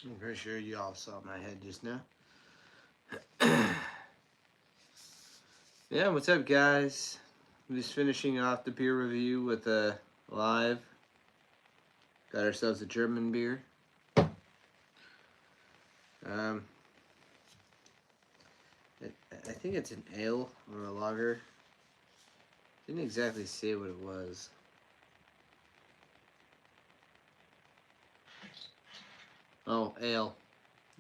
I'm pretty sure you all saw my head just now. Yeah, what's up, guys? I'm just finishing off the beer review with a live. Got ourselves a German beer. Um, I think it's an ale or a lager. Didn't exactly say what it was. Oh, ale.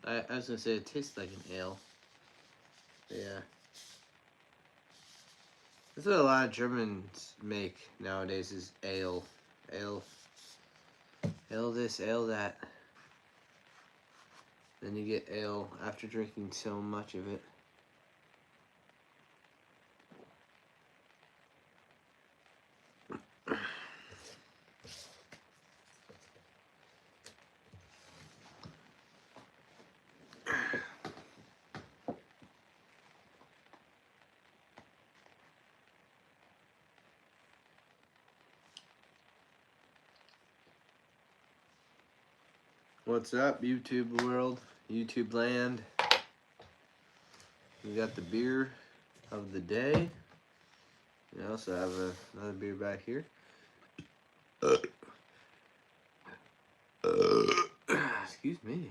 I was gonna say it tastes like an ale. Yeah. That's what a lot of Germans make nowadays is ale. Ale. Ale this, ale that. Then you get ale after drinking so much of it. What's up, YouTube world, YouTube land? We got the beer of the day. We also have another beer back here. Excuse me.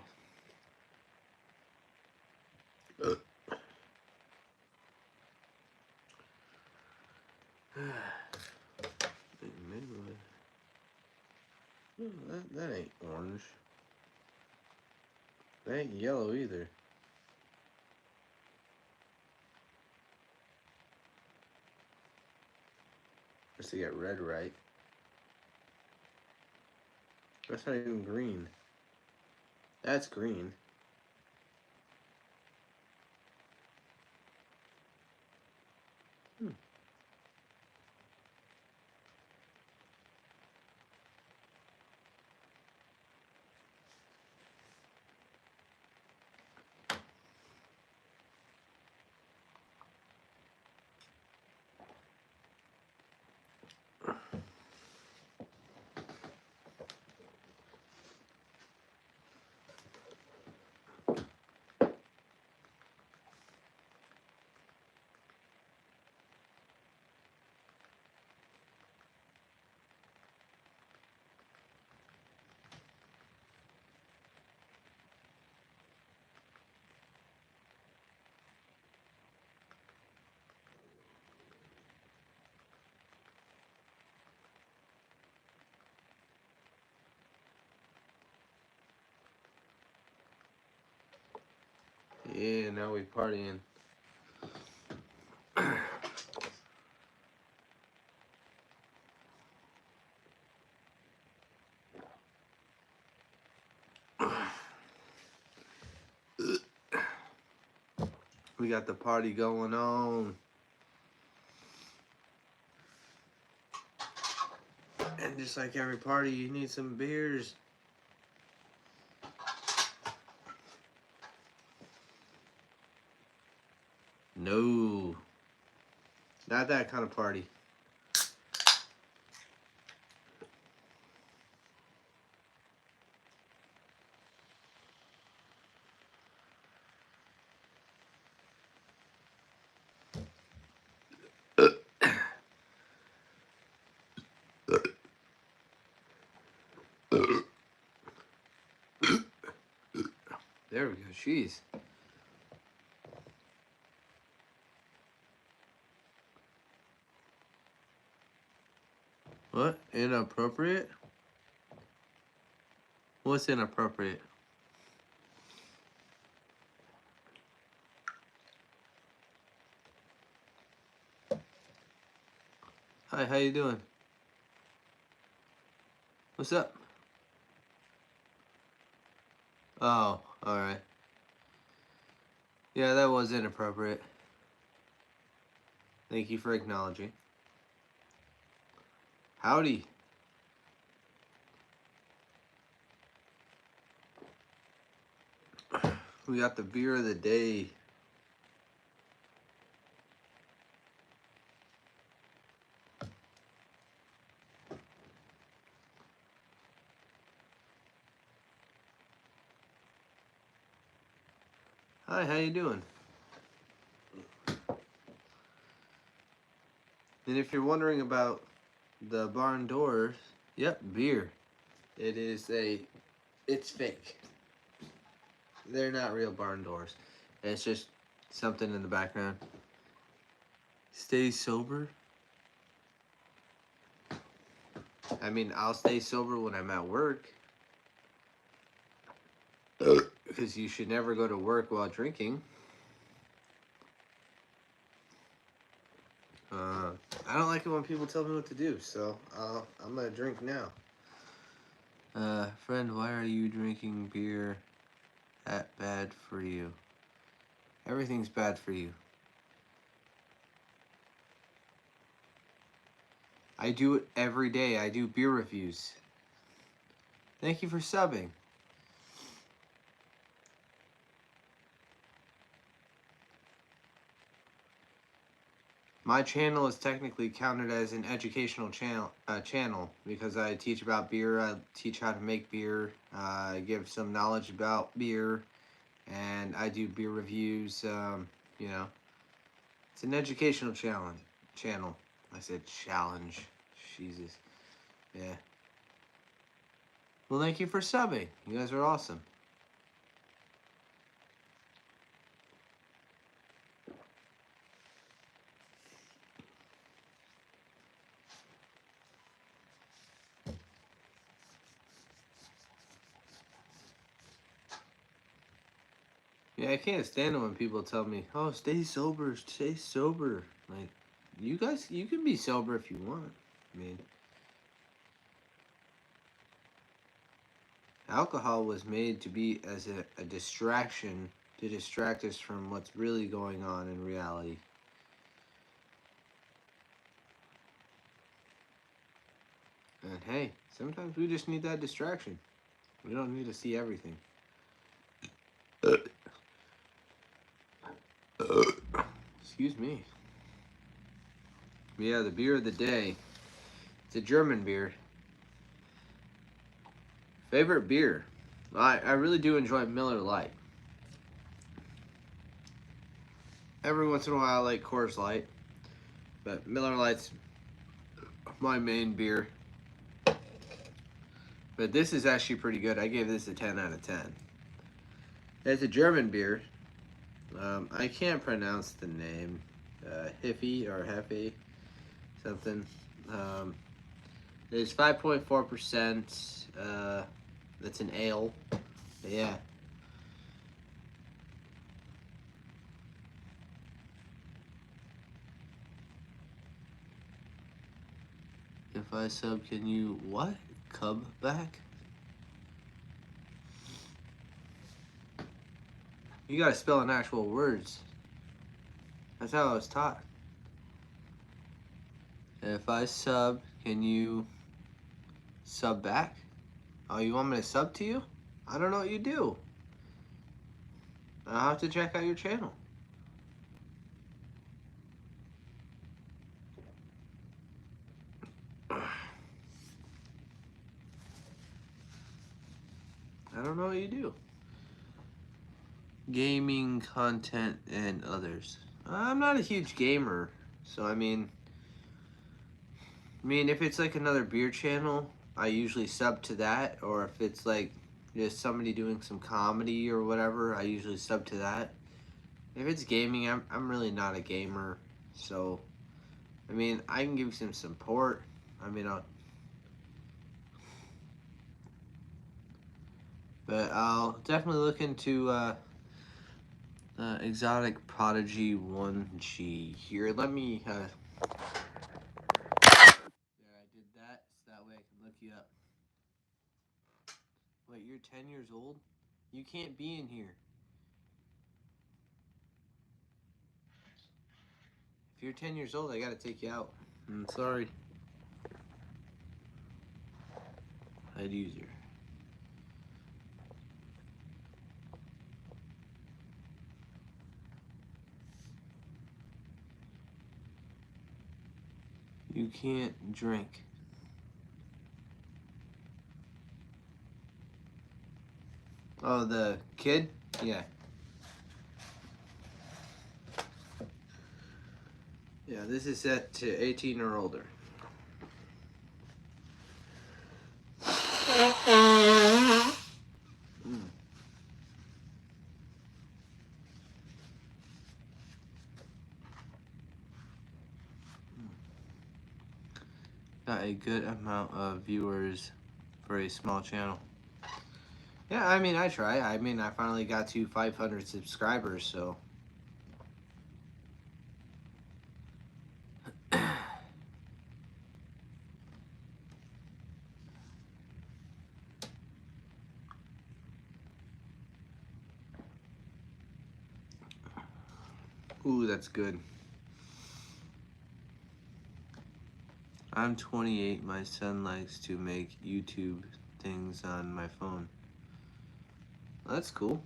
That ain't orange. That ain't yellow either. Unless they got red right. That's not even green. That's green. Yeah, now we partying. We got the party going on. And just like every party, you need some beers. No. Not that kind of party. There we go. Jeez. What? Inappropriate? What's inappropriate? Hi, how you doing? What's up? Oh, alright. Yeah, that was inappropriate. Thank you for acknowledging. Howdy. We got the beer of the day. Hi, how you doing? And if you're wondering about the barn doors, yep, beer. It's fake. They're not real barn doors. It's just something in the background. Stay sober. I mean, I'll stay sober when I'm at work. Because you should never go to work while drinking. I don't like it when people tell me what to do, so I'm gonna drink now. Friend, why are you drinking beer? That bad for you. Everything's bad for you. I do it every day. I do beer reviews. Thank you for subbing. My channel is technically counted as an educational channel because I teach about beer. I teach how to make beer. I give some knowledge about beer, and I do beer reviews. You know, it's an educational channel. I said challenge. Jesus. Yeah. Well, thank you for subbing. You guys are awesome. Yeah, I can't stand it when people tell me, "Oh, stay sober, stay sober." Like, you guys, you can be sober if you want. I mean, alcohol was made to be as a distraction to distract us from what's really going on in reality. And hey, sometimes we just need that distraction. We don't need to see everything. Excuse me. Yeah, the beer of the day. It's a German beer. Favorite beer? I really do enjoy Miller Lite. Every once in a while I like Coors Light, but Miller Lite's my main beer. But this is actually pretty good. I gave this a 10 out of 10. It's a German beer. I can't pronounce the name. Hiffy or Hefe, something. It's 5.4%. That's an ale. Yeah. If I sub, can you what? Cub back? You gotta spell in actual words. That's how I was taught. If I sub, can you sub back? Oh, you want me to sub to you? I don't know what you do. I'll have to check out your channel. I don't know what you do. Gaming content and others. I'm not a huge gamer, so I mean, if it's like another beer channel, I usually sub to that, or if it's like just somebody doing some comedy or whatever, I usually sub to that. If it's gaming, I'm really not a gamer, so I mean, I can give you some support. I mean, but I'll definitely look into Exotic Prodigy 1G here. Let me. There, I did that so that way I can look you up. Wait, you're 10 years old? You can't be in here. If you're 10 years old, I gotta take you out. I'm sorry. Hide user. You can't drink. Oh, the kid? Yeah. Yeah, this is set to 18 or older. Mm. Got a good amount of viewers for a small channel. Yeah, I mean, I try. I mean, I finally got to 500 subscribers, so. Ooh, that's good. I'm 28. My son likes to make YouTube things on my phone. That's cool.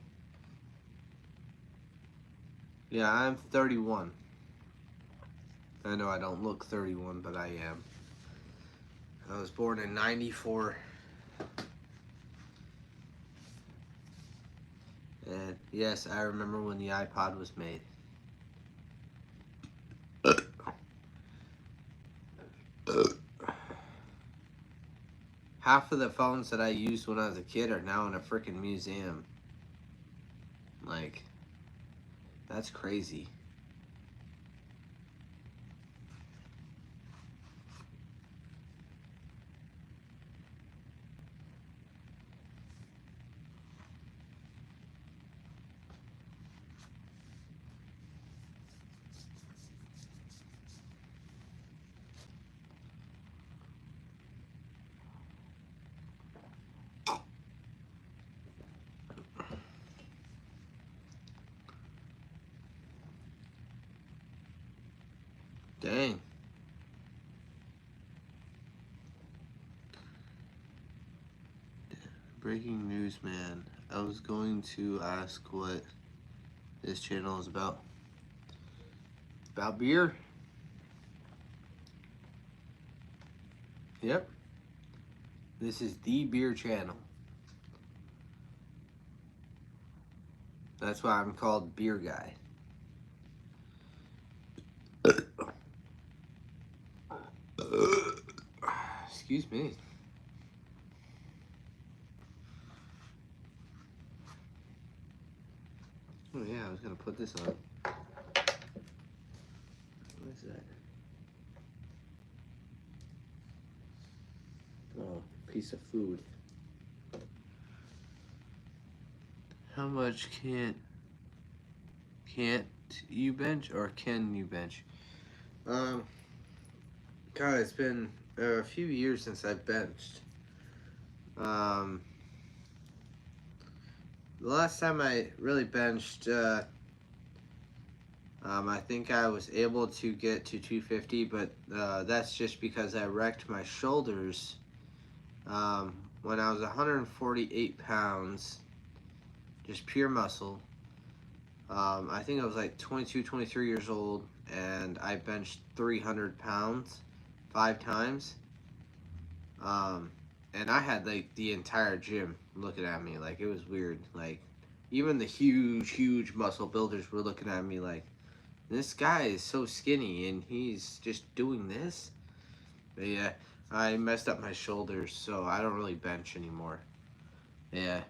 Yeah, I'm 31. I know I don't look 31, but I am. I was born in 94. And yes, I remember when the iPod was made. Half of the phones that I used when I was a kid are now in a freaking museum. Like, that's crazy. Dang. Breaking news, man. I was going to ask what this channel is about. About beer? Yep. This is the beer channel. That's why I'm called Beer Guy. Excuse me. Oh yeah, I was gonna put this on. What is that? Oh, piece of food. How much can't you bench or can you bench? God, it's been a few years since I benched. The last time I really benched, I think I was able to get to 250, but that's just because I wrecked my shoulders when I was 148 pounds, just pure muscle. I think I was like 22, 23 years old, and I benched 300 pounds 5 times. And I had like the entire gym looking at me like it was weird. Like, even the huge muscle builders were looking at me like, this guy is so skinny and he's just doing this. But yeah, I messed up my shoulders, so I don't really bench anymore. Yeah.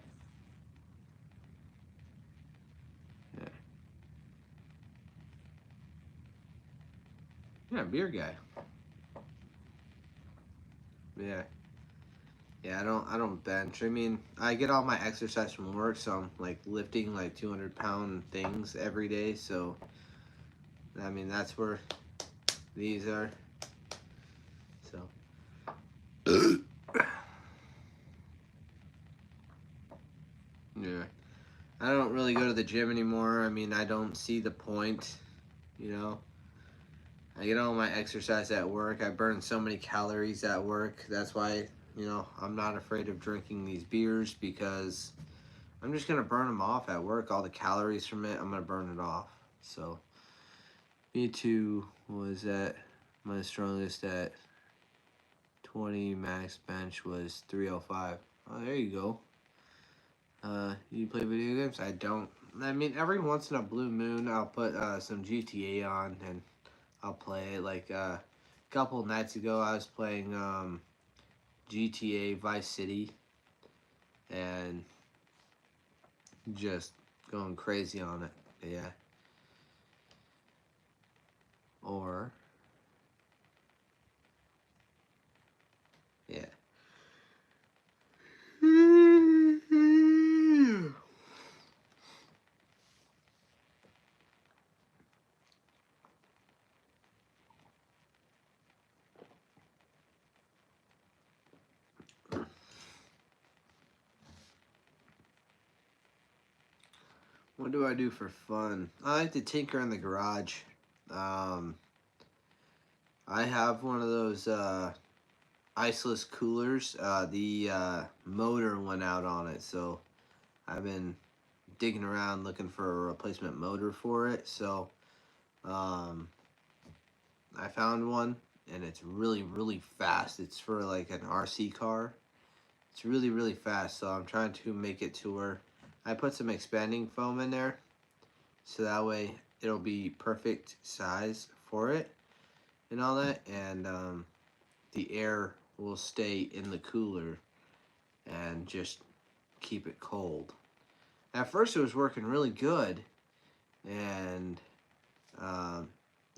Yeah, yeah, beer guy. Yeah. Yeah, I don't bench. I mean, I get all my exercise from work, so I'm like lifting like 200-pound things every day. So I mean, that's where these are. So yeah, I don't really go to the gym anymore. I mean, I don't see the point. You know, I get all my exercise at work. I burn so many calories at work. That's why, I'm not afraid of drinking these beers, because I'm just gonna burn them off at work. All the calories from it, I'm gonna burn it off. So B2 was at my strongest at 20. Max bench was 305. Oh, there you go. You play video games? I don't. I mean, every once in a blue moon, I'll put some GTA on, and I'll play it. Like a couple nights ago, I was playing GTA Vice City and just going crazy on it. Yeah. Or yeah. What do I do for fun? I like to tinker in the garage. Um, I have one of those iceless coolers. The motor went out on it, so I've been digging around looking for a replacement motor for it. So um, I found one, and it's really, really fast. It's for like an RC car. It's really, really fast. So I'm trying to make it to where I put some expanding foam in there, so that way it'll be perfect size for it and all that, and the air will stay in the cooler and just keep it cold. At first it was working really good, and um,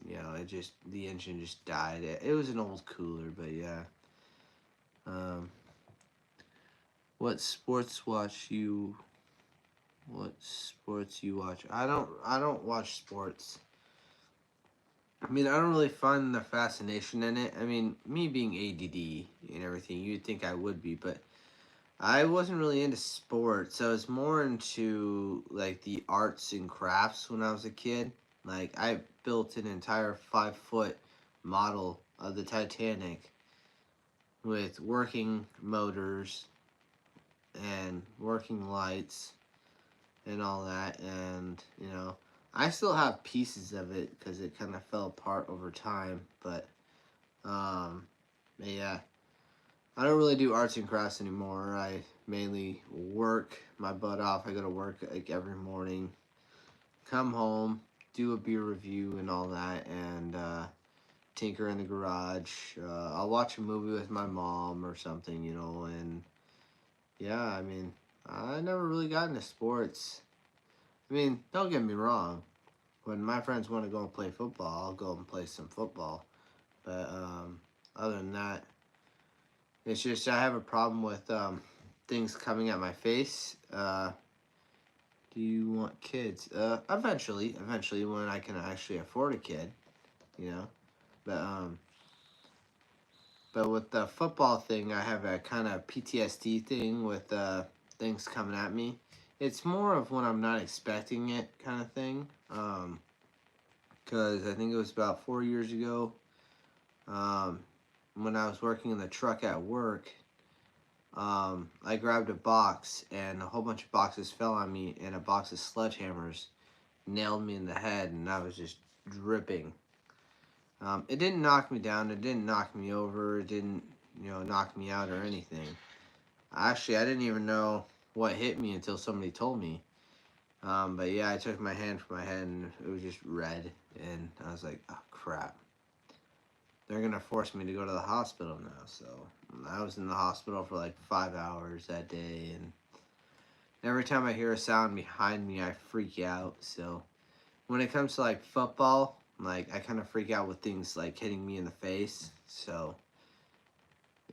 the engine just died. It was an old cooler, but yeah. um, what sports watch you what sports you watch? I don't watch sports. I mean, I don't really find the fascination in it. I mean, me being ADD and everything, you'd think I would be, but I wasn't really into sports. I was more into like the arts and crafts when I was a kid. Like I built an entire 5 foot model of the Titanic with working motors and working lights and all that. And I still have pieces of it because it kind of fell apart over time. Um, but yeah, I don't really do arts and crafts anymore. I mainly work my butt off. I go to work like every morning, come home, do a beer review and all that, and tinker in the garage. I'll watch a movie with my mom or something, and yeah, I mean, I never really got into sports. I mean, don't get me wrong. When my friends want to go and play football, I'll go and play some football. But other than that, it's just I have a problem with things coming at my face. Do you want kids? Eventually, when I can actually afford a kid, you know. But with the football thing, I have a kind of PTSD thing with things coming at me. It's more of when I'm not expecting it kind of thing. Because I think it was about 4 years ago, um, when I was working in the truck at work. I grabbed a box and a whole bunch of boxes fell on me, and a box of sledgehammers nailed me in the head, and I was just dripping. It didn't knock me down, it didn't knock me over, it didn't, knock me out or anything. Actually, I didn't even know what hit me until somebody told me. But yeah, I took my hand from my head and it was just red, and I was like, oh crap. They're gonna force me to go to the hospital now, so I was in the hospital for like 5 hours that day, and every time I hear a sound behind me, I freak out. So when it comes to like football, like I kind of freak out with things like hitting me in the face. So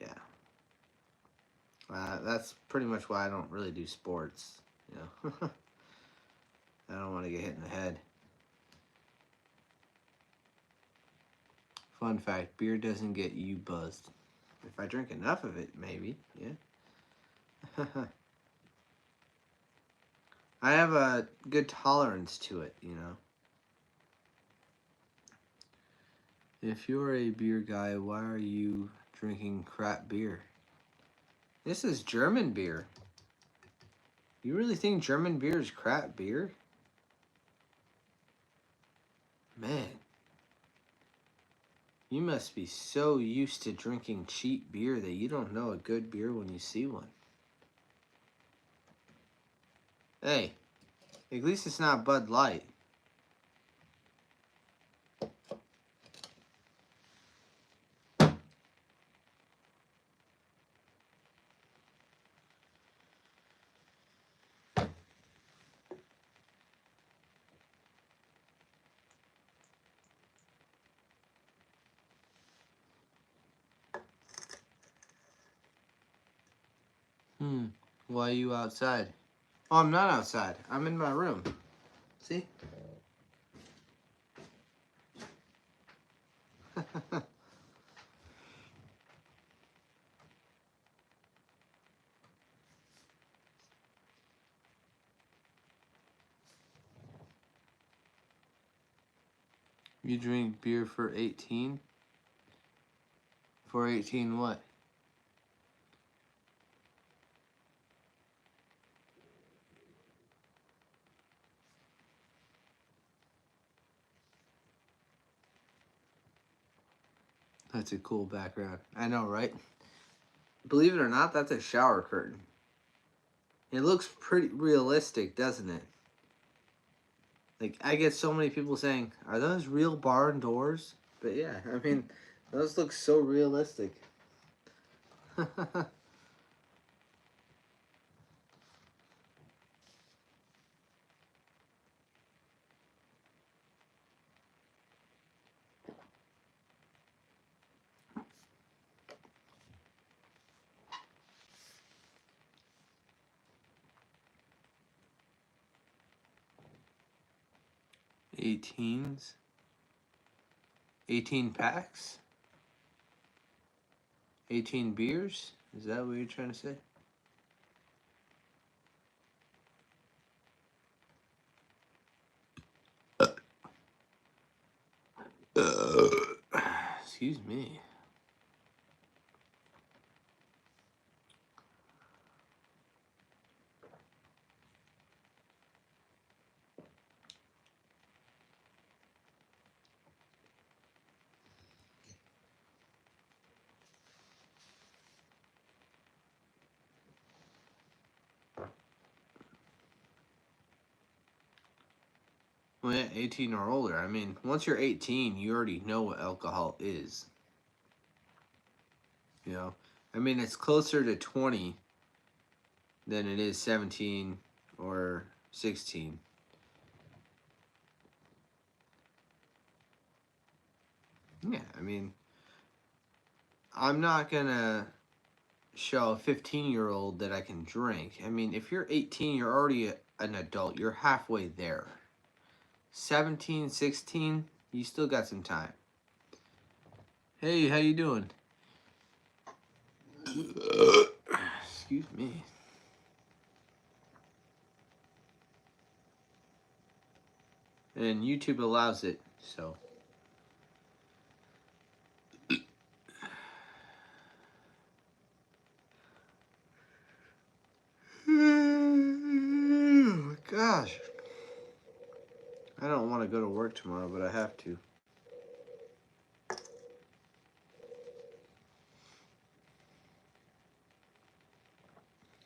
yeah, that's pretty much why I don't really do sports. I don't want to get hit in the head. Fun fact: beer doesn't get you buzzed. If I drink enough of it, maybe. Yeah. I have a good tolerance to it. If you're a beer guy, why are you drinking crap beer? This is German beer. You really think German beer is crap beer? Man, you must be so used to drinking cheap beer that you don't know a good beer when you see one. Hey, at least it's not Bud Light. Why are you outside? Oh, I'm not outside. I'm in my room. See? You drink beer for 18? For 18 what? That's a cool background. I know, right? Believe it or not, that's a shower curtain. It looks pretty realistic, doesn't it? Like, I get so many people saying, are those real barn doors? But yeah, I mean, those look so realistic. 18s? 18 packs? 18 beers? Is that what you're trying to say? Excuse me. Well, yeah, 18 or older. I mean, once you're 18, you already know what alcohol is. You know? I mean, it's closer to 20 than it is 17 or 16. Yeah, I mean, I'm not gonna show a 15-year-old that I can drink. I mean, if you're 18, you're already an adult. You're halfway there. 17, 16, you still got some time. Hey, how you doing? Excuse me. And YouTube allows it, so. Gosh. I don't want to go to work tomorrow, but I have to.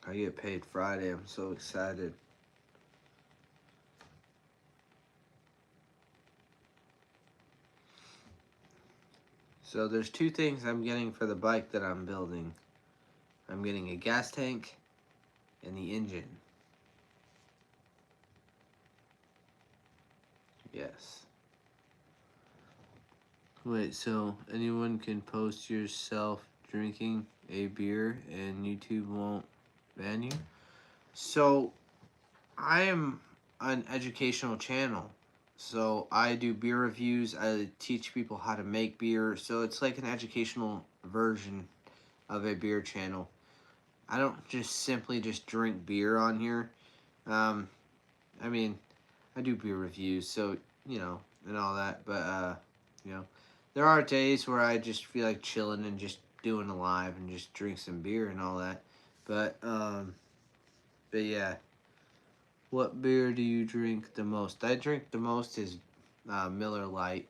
I get paid Friday. I'm so excited. So there's two things I'm getting for the bike that I'm building. I'm getting a gas tank and the engine. Yes. Wait, so anyone can post yourself drinking a beer and YouTube won't ban you? So I am an educational channel. So I do beer reviews. I teach people how to make beer. So it's like an educational version of a beer channel. I don't just simply just drink beer on here. I mean, I do beer reviews, so you know, and all that. But you know, there are days where I just feel like chilling and just doing a live and just drink some beer and all that. But yeah. What beer do you drink the most? I drink the most is Miller Lite.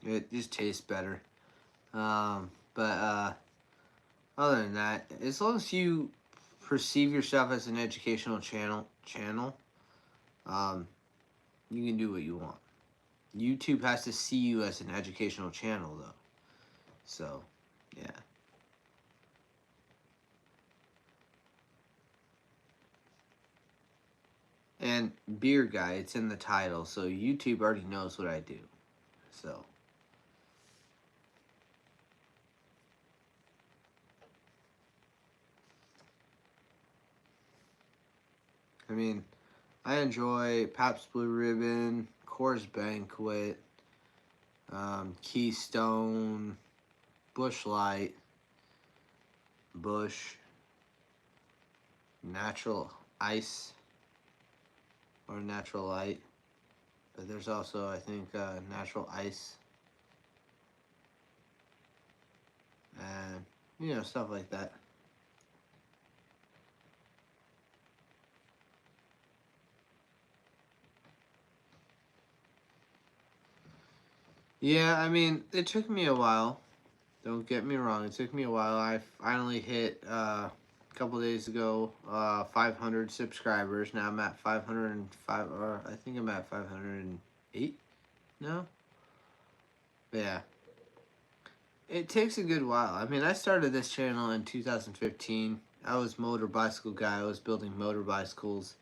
It just tastes better. But other than that, as long as you perceive yourself as an educational channel, um, you can do what you want. YouTube has to see you as an educational channel, though. So, yeah. And beer guy, it's in the title, so YouTube already knows what I do. So. I mean, I enjoy Pabst Blue Ribbon, Coors Banquet, Keystone, Busch Light, Busch, Natural Ice, or Natural Light. But there's also, I think, Natural Ice, and, stuff like that. Yeah, I mean, it took me a while. Don't get me wrong, it took me a while. I finally hit, a couple days ago, 500 subscribers. Now I'm at 505, or I think I'm at 508 now. Yeah. It takes a good while. I mean, I started this channel in 2015. I was motor bicycle guy. I was building motor bicycles.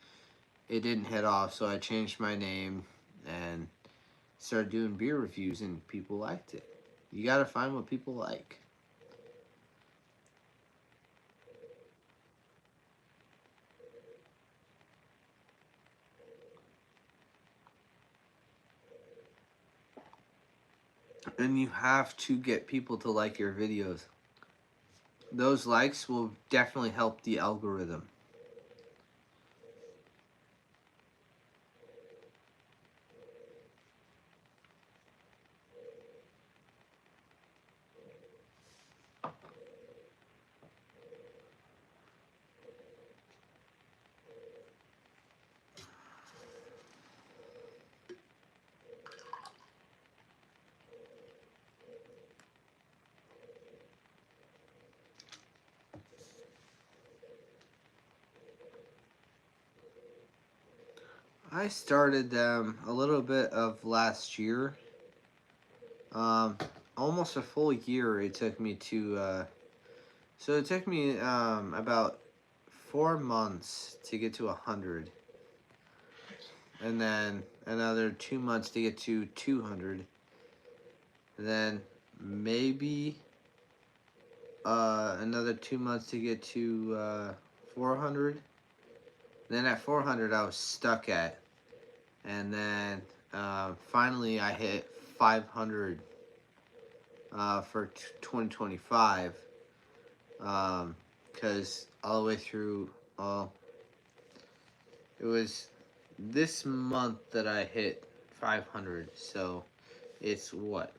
It didn't hit off, so I changed my name and started doing beer reviews, and people liked it. You gotta find what people like. And you have to get people to like your videos. Those likes will definitely help the algorithm. I started them a little bit of last year. Um, Almost a full year it took me to. So it took me about 4 months to get to 100, and then another 2 months to get to 200. And then maybe another 2 months to get to 400. Then at 400 I was stuck at, and then finally I hit 500 for 2025. Because all the way through, it was this month that I hit 500. So it's what?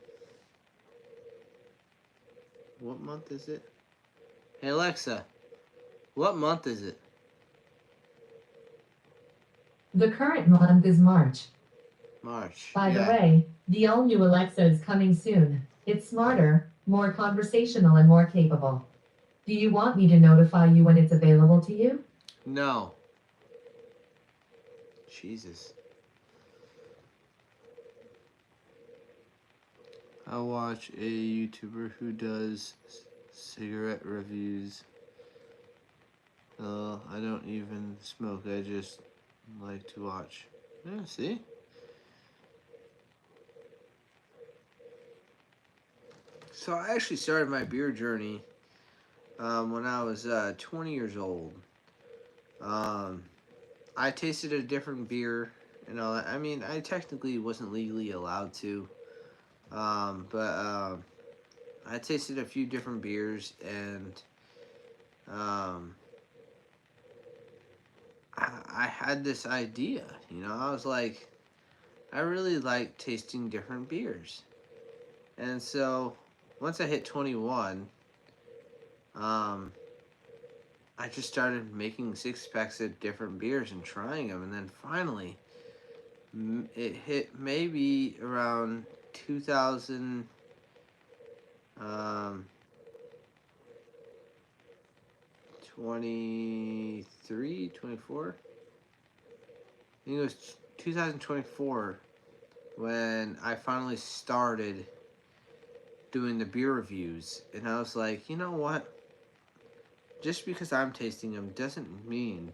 What month is it? Hey Alexa, what month is it? The current month is March. March. By the Yeah. way, the all-new Alexa is coming soon. It's smarter, more conversational, and more capable. Do you want me to notify you when it's available to you? No. Jesus. I watch a YouTuber who does cigarette reviews. I don't even smoke. I just like to watch. Yeah, see? So I actually started my beer journey when I was 20 years old. Um, I tasted a different beer and all that. I mean, I technically wasn't legally allowed to, but I tasted a few different beers, and um, I had this idea. I was like, I really like tasting different beers. And so once I hit 21, um, I just started making 6 packs of different beers and trying them. And then finally, it hit maybe around 2000, um, 23, 24. I think it was 2024 when I finally started doing the beer reviews. And I was like, you know what? Just because I'm tasting them doesn't mean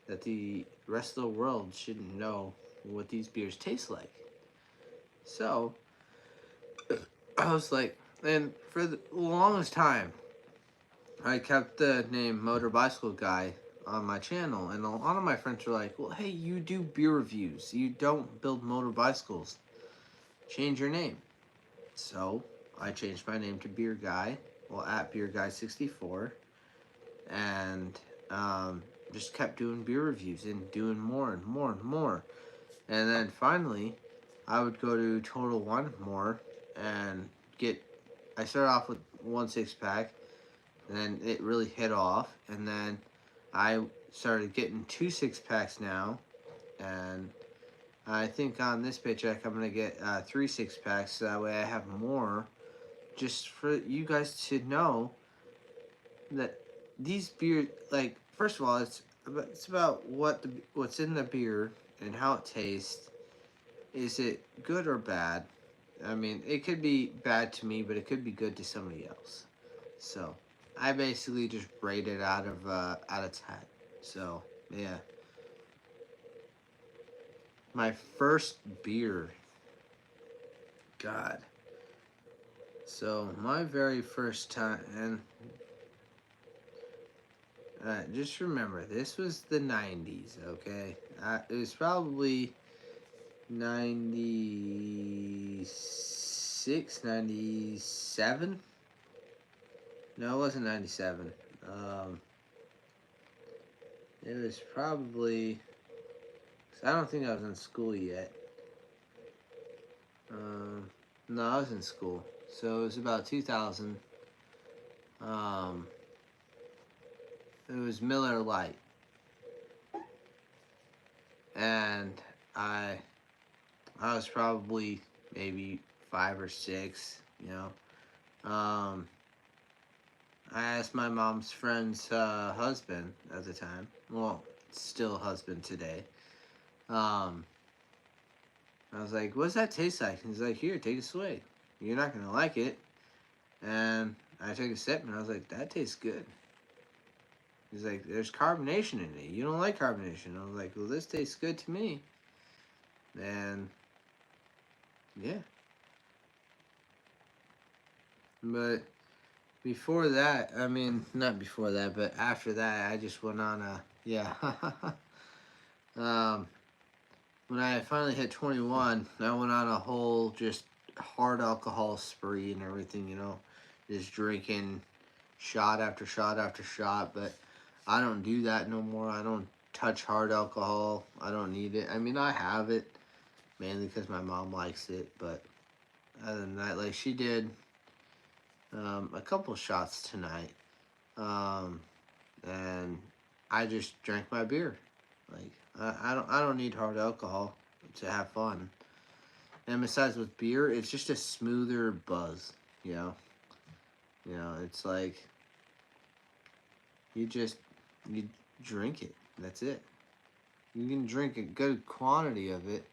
that the rest of the world shouldn't know what these beers taste like. So, I was like, and for the longest time, I kept the name Motor Bicycle Guy on my channel, and a lot of my friends were like, "Well, hey, you do beer reviews. You don't build motor bicycles. Change your name." So I changed my name to Beer Guy. Well, at Beer Guy 64, and just kept doing beer reviews and doing more and more and more. And then finally, I would go to Total One more and get. I started off with 1 6-pack, and then it really hit off. And then I started getting 2 6-packs now, and I think on this paycheck I'm gonna get 3 6-packs, so that way I have more. Just for you guys to know that these beer, like, first of all, it's about what's in the beer and how it tastes. Is it good or bad? I mean, it could be bad to me, but it could be good to somebody else. So I basically just rate it out of 10. So yeah, my first beer. God. So my very first time, and just remember, this was the 90s, okay? It was probably 96, 97. No, it wasn't 97. Um, it was probably, 'cause I don't think I was in school yet. Um, no, I was in school. So it was about 2000. Um, it was Miller Lite. And I I was probably maybe 5 or 6, you know. I asked my mom's friend's husband at the time. Well, still husband today. Um, I was like, "What's that taste like?" And he's like, "Here, take a swig. You're not gonna like it." And I took a sip, and I was like, "That tastes good." He's like, "There's carbonation in it. You don't like carbonation." I was like, "Well, this tastes good to me." And yeah, but before that, I mean, not before that, but after that, I just went on a yeah. um, when I finally hit 21, I went on a whole just hard alcohol spree and everything, just drinking shot after shot after shot. But I don't do that no more. I don't touch hard alcohol. I don't need it. I mean, I have it mainly because my mom likes it, but other than that, like she did a couple shots tonight. Um, and I just drank my beer. Like I don't need hard alcohol to have fun. And besides with beer, it's just a smoother buzz. You know, it's like you just you drink it. That's it. You can drink a good quantity of it,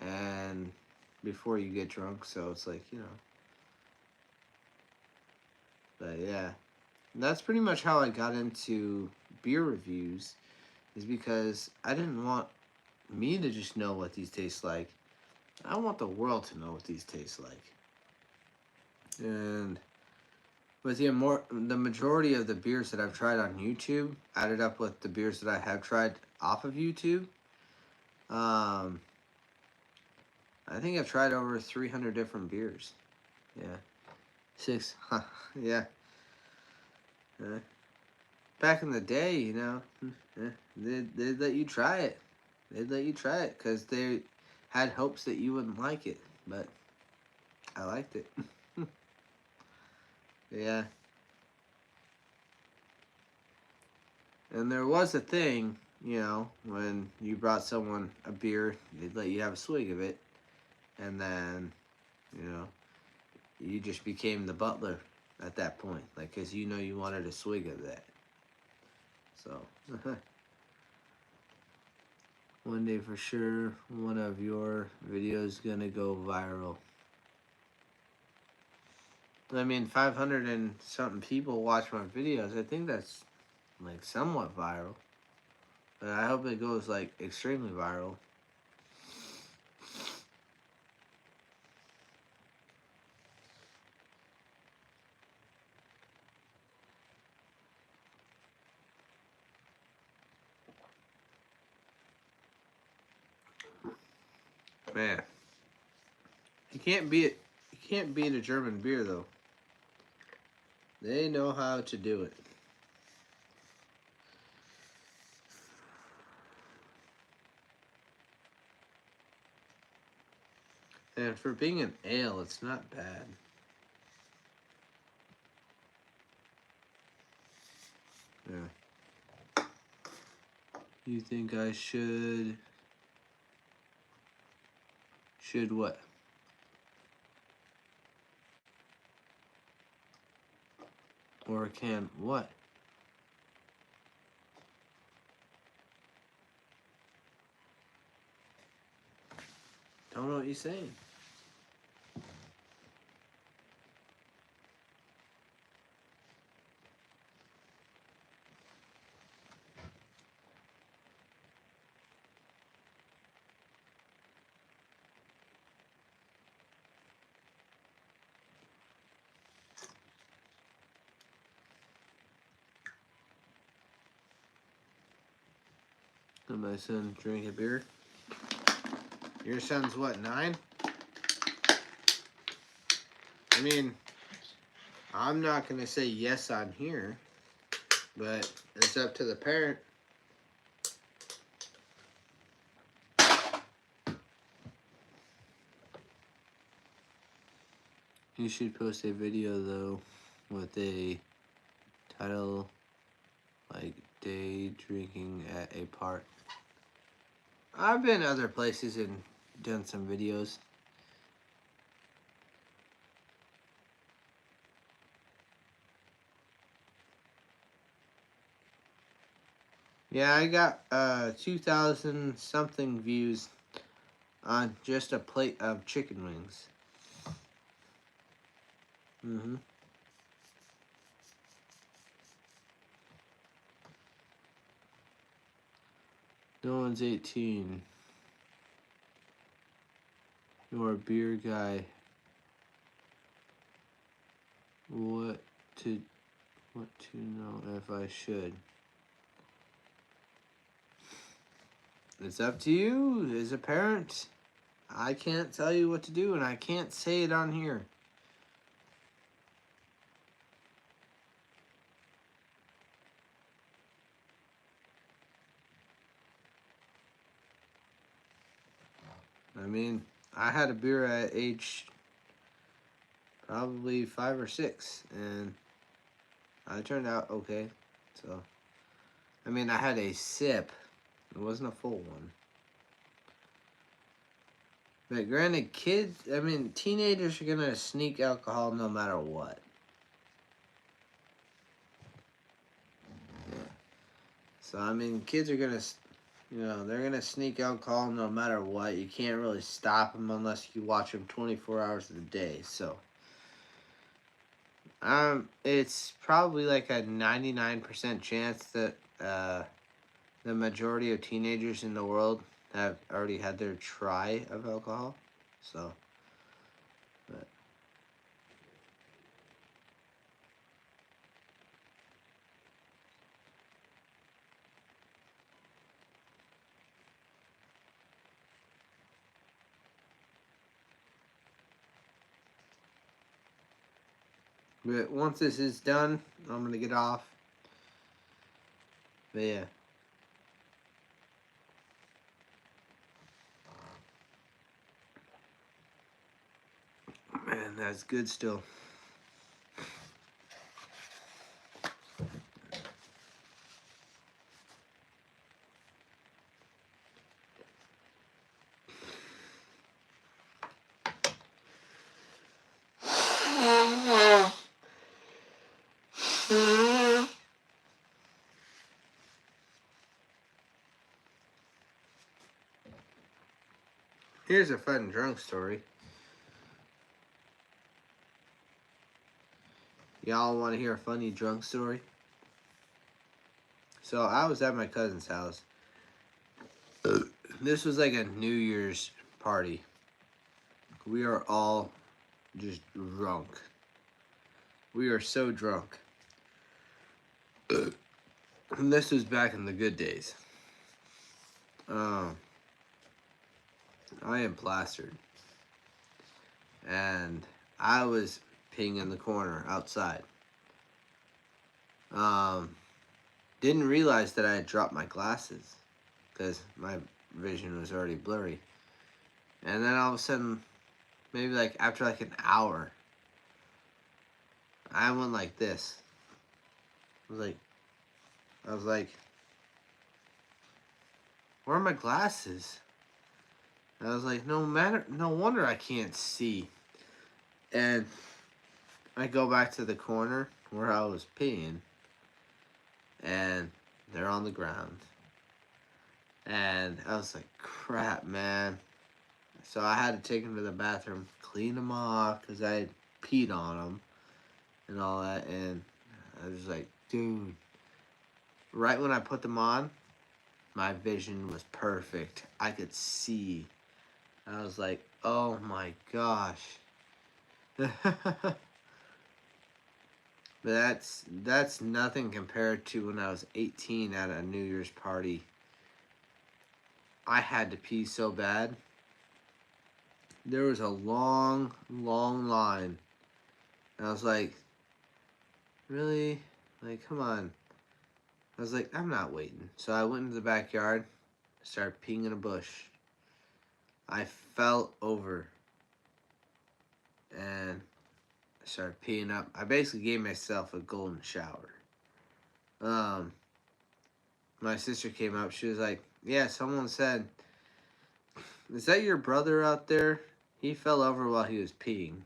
and before you get drunk. So it's like But yeah, that's pretty much how I got into beer reviews. Is because I didn't want me to just know what these taste like. I want the world to know what these taste like. And with the majority of the beers that I've tried on YouTube, added up with the beers that I have tried off of YouTube, um, I think I've tried over 300 different beers. Yeah, six. Yeah. Uh, back in the day, they'd let you try it. They'd let you try it because they had hopes that you wouldn't like it, but I liked it. Yeah. And there was a thing, when you brought someone a beer, they'd let you have a swig of it, and then, you know, you just became the butler at that point, like, because you wanted a swig of that. So, one day for sure, one of your videos gonna go viral. I mean, 500 and something people watch my videos. I think that's like somewhat viral, but I hope it goes like extremely viral. Man, you can't beat a German beer though. They know how to do it. And for being an ale, it's not bad. Yeah. You think I should what? Or can what? Don't know what you're saying. Let my son drink a beer. Your son's what, 9? I mean, I'm not gonna say yes on here, but it's up to the parent. You should post a video though with a title like day drinking at a park. I've been other places and done some videos. Yeah, I got 2,000 something views on just a plate of chicken wings. Mm-hmm. No one's 18. You're a beer guy. What to know if I should? It's up to you as a parent. I can't tell you what to do, and I can't say it on here. I mean, I had a beer at age probably 5 or 6, and I turned out okay. So, I mean, I had a sip. It wasn't a full one. But granted, teenagers are gonna sneak alcohol no matter what. Yeah. So, I mean, kids are gonna, they're gonna sneak alcohol no matter what. You can't really stop them unless you watch them 24 hours a day. So, it's probably like a 99% chance that the majority of teenagers in the world have already had their try of alcohol. So, but once this is done, I'm gonna get off. But yeah. Man, that's good still. Here's a fun drunk story. Y'all want to hear a funny drunk story? So I was at my cousin's house. This was like a New Year's party. We are all just drunk. We are so drunk. And this was back in the good days. I am plastered. And I was peeing in the corner outside. Didn't realize that I had dropped my glasses because my vision was already blurry. And then all of a sudden, maybe like after like an hour, I went like this. I was like, where are my glasses? And I was like, no wonder I can't see. And I go back to the corner where I was peeing, and they're on the ground. And I was like, crap, man. So I had to take them to the bathroom, clean them off, because I had peed on them and all that. And I was like, dude. Right when I put them on, my vision was perfect. I could see. I was like, oh my gosh. But that's nothing compared to when I was 18 at a New Year's party. I had to pee so bad. There was a long, long line. And I was like, really? Like, come on. I was like, I'm not waiting. So I went into the backyard, started peeing in a bush. I fell over and I started peeing up. I basically gave myself a golden shower. My sister came up. She was like, yeah, someone said, is that your brother out there? He fell over while he was peeing.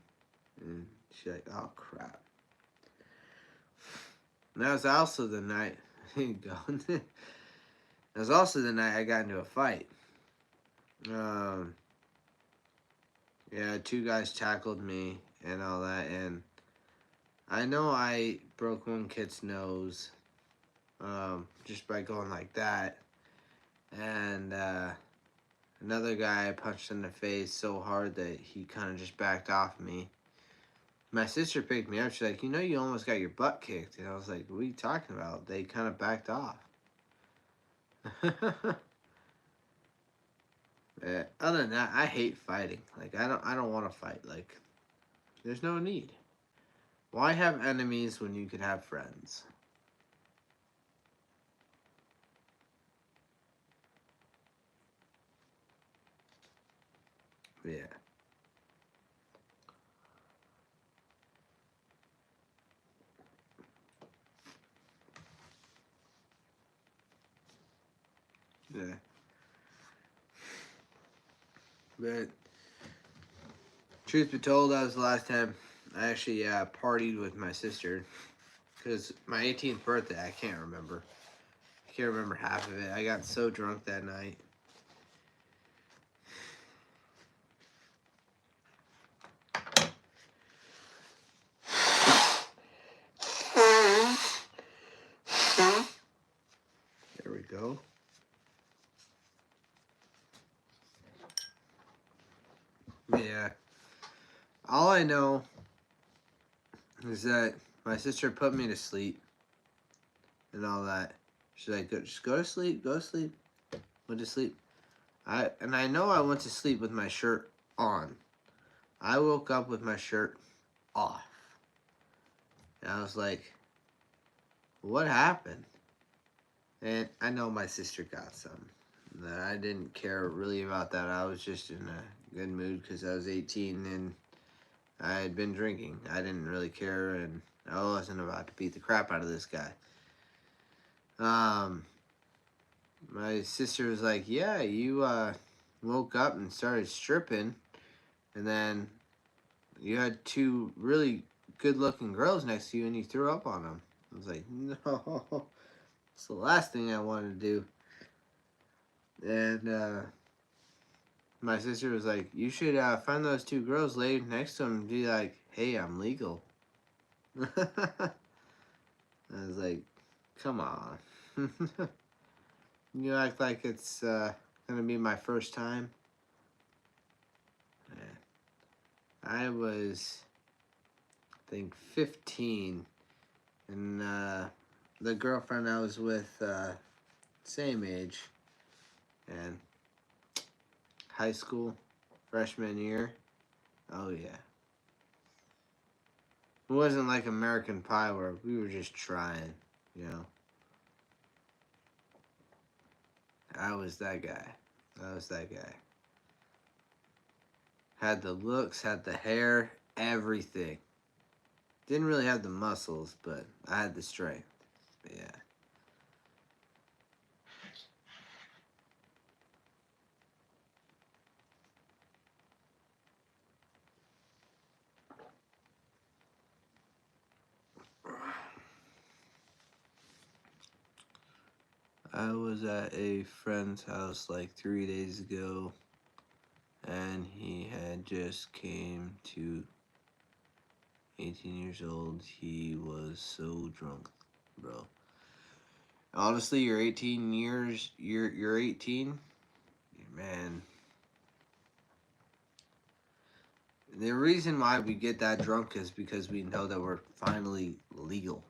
And she's like, oh, crap. And that was also the night, that was also the night I got into a fight. Yeah, two guys tackled me and all that, and I know I broke one kid's nose, just by going like that, and another guy I punched in the face so hard that he kind of just backed off me. My sister picked me up. She's like, you know, you almost got your butt kicked. And I was like, what are you talking about? They kind of backed off. Other than that, I hate fighting. Like, I don't want to fight. Like, there's no need. Why have enemies when you could have friends? Yeah. Yeah. But truth be told, that was the last time I actually partied with my sister. Because my 18th birthday, I can't remember. I can't remember half of it. I got so drunk that night. There we go. Yeah. All I know is that my sister put me to sleep and all that. She's like, just go to sleep, go to sleep. Went to sleep. I know I went to sleep with my shirt on. I woke up with my shirt off. And I was like, what happened? And I know my sister got some. That I didn't care really about that. I was just in a good mood because I was 18 and I had been drinking. I didn't really care, and I wasn't about to beat the crap out of this guy. My sister was like, yeah, you woke up and started stripping, and then you had two really good-looking girls next to you, and you threw up on them. I was like, no, it's the last thing I wanted to do. And my sister was like, you should find those two girls laid next to them and be like, hey, I'm legal. I was like, come on. You act like it's gonna be my first time. I was, I think, 15, and the girlfriend I was with, same age, and high school, freshman year. Oh yeah. It wasn't like American Pie where we were just trying, you know. I was that guy. I was that guy. Had the looks, had the hair, everything. Didn't really have the muscles, but I had the strength. But yeah. I was at a friend's house like 3 days ago, and he had just came to 18 years old. He was so drunk, bro. Honestly, you're 18 years. You're 18, man. The reason why we get that drunk is because we know that we're finally legal.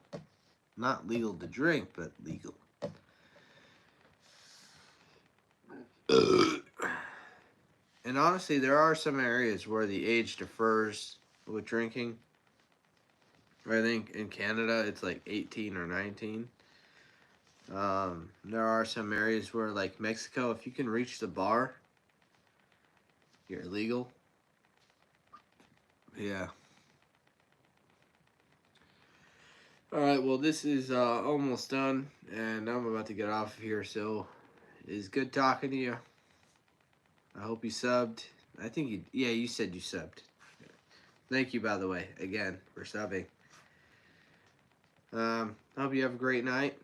Not legal to drink, but legal. And honestly, there are some areas where the age differs with drinking. I think in Canada it's like 18 or 19. There are some areas where, like Mexico, if you can reach the bar, you're legal. Yeah. Alright, well, this is almost done, and I'm about to get off of here, so it's good talking to you. I hope you subbed. I think you said you subbed. Thank you, by the way, again, for subbing. I hope you have a great night,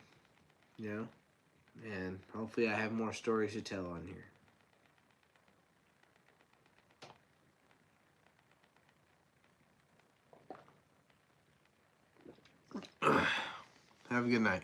you know, and hopefully I have more stories to tell on here. Have a good night.